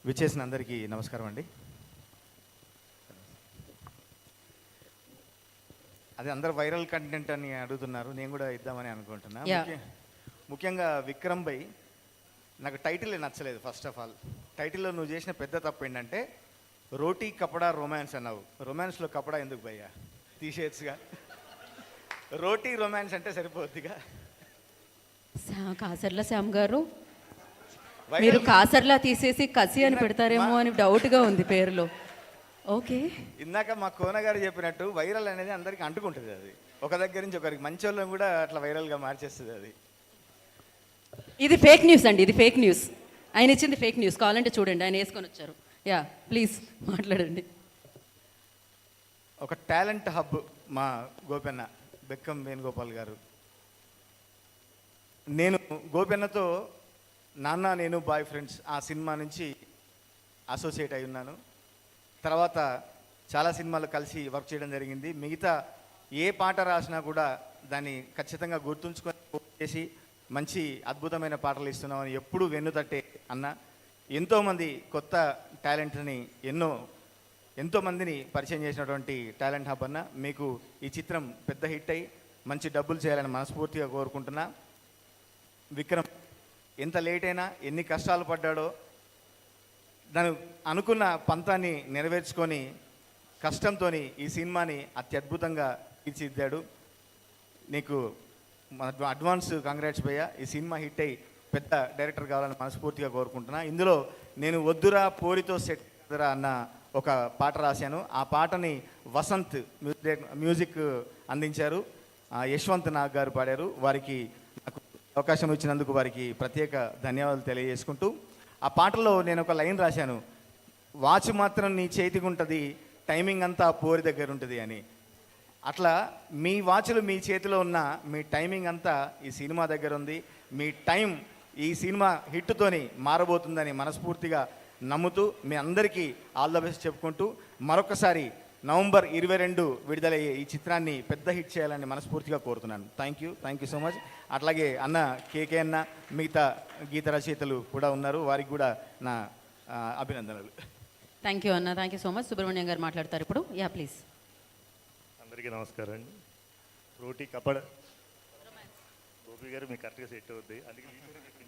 విచ్చేసిన అందరికీ నమస్కారం అండి. అదే అందరు వైరల్ కంటెంట్ అని అడుగుతున్నారు, నేను కూడా ఇద్దామని అనుకుంటున్నా. ముఖ్యంగా విక్రమ్ భయ్, నాకు టైటిల్ నచ్చలేదు. ఫస్ట్ ఆఫ్ ఆల్ టైటిల్లో నువ్వు చేసిన పెద్ద తప్పు ఏంటంటే రోటీ కపడా రొమాన్స్ అన్నావు. రొమాన్స్లో కపడా ఎందుకు భయ్యా, తీసేయచ్చుగా. రోటీ రొమాన్స్ అంటే సరిపోద్దిగా. కాసర్ల శ్యామ్ గారు, మీరు కాసర్లా తీసేసి కసి అని పెడతారేమో అని డౌట్గా ఉంది పేరులో. ఓకే, ఇందాక మా కోన గారు చెప్పినట్టు వైరల్ అనేది అందరికి అంటుకుంటుంది. అది ఒక దగ్గర నుంచి ఒకరికి, మంచి వాళ్ళని కూడా అట్లా వైరల్గా మార్చేస్తుంది. అది ఇది ఫేక్ న్యూస్ అండి, ఇది ఫేక్ న్యూస్. ఆయన ఇచ్చింది ఫేక్ న్యూస్, కావాలంటే చూడండి, ఆయన వేసుకొని వచ్చారు. యా ప్లీజ్ మాట్లాడండి. ఒక టాలెంట్ హబ్ మా గోపెన్న బెక్కం వేణుగోపాల్ గారు. నేను గోపెన్నతో నాన్న నేను బాయ్ ఫ్రెండ్స్ ఆ సినిమా నుంచి అసోసియేట్ అయి ఉన్నాను. తర్వాత చాలా సినిమాలు కలిసి వర్క్ చేయడం జరిగింది. మిగతా ఏ పాట రాసినా కూడా దాన్ని ఖచ్చితంగా గుర్తుంచుకొని చేసి మంచి అద్భుతమైన పాటలు ఇస్తున్నామని ఎప్పుడూ వెన్నుతట్టే అన్న. ఎంతోమంది కొత్త టాలెంట్ని ఎంతోమందిని పరిచయం చేసినటువంటి టాలెంట్ హబ్ అన్న. మీకు ఈ చిత్రం పెద్ద హిట్ అయ్యి మంచి డబ్బులు చేయాలని మనస్ఫూర్తిగా కోరుకుంటున్నా. విక్రమ్ ఎంత లేట్ అయినా, ఎన్ని కష్టాలు పడ్డాడో, దాని అనుకున్న పంతాన్ని నెరవేర్చుకొని కష్టంతో ఈ సినిమాని అత్యద్భుతంగా తీర్చిదిద్దాడు. నీకు అడ్వాన్స్ కంగ్రాట్స్ భయ్యా. ఈ సినిమా హిట్ అయ్యి పెద్ద డైరెక్టర్ కావాలని మనస్ఫూర్తిగా కోరుకుంటున్నా. ఇందులో నేను వద్దురా పోరితో సెట్ అన్న ఒక పాట రాశాను. ఆ పాటని వసంత్ మ్యూజిక్ అందించారు. యశ్వంత్ నాగ్ గారు పాడారు. వారికి నాకు అవకాశం ఇచ్చినందుకు వారికి ప్రత్యేక ధన్యవాదాలు తెలియజేసుకుంటూ, ఆ పాటలో నేను ఒక లైన్ రాశాను, వాచ్ మాత్రం నీ చేతికి ఉంటుంది, టైమింగ్ అంతా పోరి దగ్గర ఉంటుంది అని. అట్లా మీ వాచ్లు మీ చేతిలో ఉన్న మీ టైమింగ్ అంతా ఈ సినిమా దగ్గర ఉంది. మీ టైం ఈ సినిమా హిట్తోని మారబోతుందని మనస్ఫూర్తిగా నమ్ముతూ మీ అందరికీ ఆల్ ద బెస్ట్ చెప్పుకుంటూ, మరొకసారి నవంబర్ 22 విడుదలయ్యే ఈ చిత్రాన్ని పెద్ద హిట్ చేయాలని మనస్ఫూర్తిగా కోరుతున్నాను. Thank you so much. అట్లాగే అన్న కేకే అన్న, మిగతా గీత రచయితలు కూడా ఉన్నారు, వారికి కూడా నా అభినందనలు. థ్యాంక్ యూ అన్న, thank you so much. Subrahmanyam గారు మాట్లాడతారు ఇప్పుడు. Yeah please. అందరికీ నమస్కారం అండి. రోటీ కపడ గోపి గారు మీకు కరెక్ట్గా సెట్ అవుద్ది, అందుకే